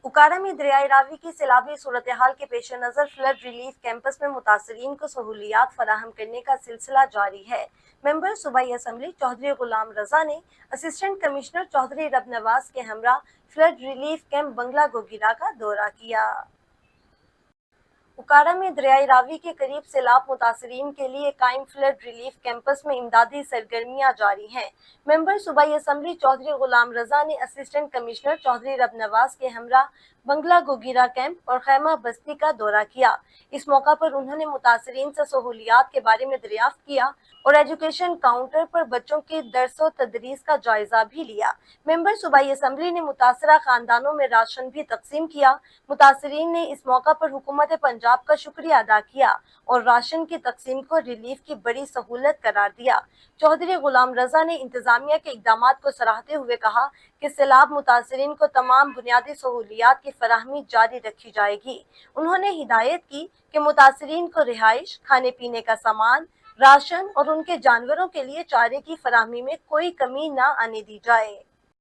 उकाड़ा में दरियाए रावी की सैलाबी सूरत हाल के पेश नज़र फ्लड रिलीफ कैंपस में मुतासरीन को सहूलियात फराहम करने का सिलसिला जारी है। मेंबर सूबाई असम्बली चौधरी गुलाम रजा ने असिस्टेंट कमिश्नर चौधरी रब नवाज के हमरा फ्लड रिलीफ कैंप बंगला गोगिरा का दौरा किया। उकाड़ा में दरियाए रावी के करीब सैलाब मुतासरीन के लिए कायम फ्लड रिलीफ कैंपस में इमदादी सरगर्मियां जारी हैं। मेंबर सूबाई असम्बली चौधरी गुलाम रजा ने असिस्टेंट कमिश्नर चौधरी रब नवाज के हमरा बंगला गोगिरा कैंप और खैमा बस्ती का दौरा किया। इस मौका पर उन्होंने मुतासरीन से सहूलियात के बारे में दरियाफ्त किया और एजुकेशन काउंटर पर बच्चों की दरसो तदरीस का जायजा भी लिया। मेंबर सूबाई असम्बली ने मुतासरा खानदानों में राशन भी तकसीम किया। मुतासरीन ने इस मौका पर हुकूमत पंजाब का शुक्रिया अदा किया और राशन की तकसीम को रिलीफ की बड़ी सहूलत करार दिया। चौधरी गुलाम रजा ने इंतजामिया के इकदामात को सराहते हुए कहा कि सैलाब मुतासरीन को तमाम बुनियादी सहूलियात की फराहमी जारी रखी जाएगी। उन्होंने हिदायत की कि मुतासरीन को रिहाइश, खाने पीने का सामान, राशन और उनके जानवरों के लिए चारे की फराहमी में कोई कमी न आने दी जाए।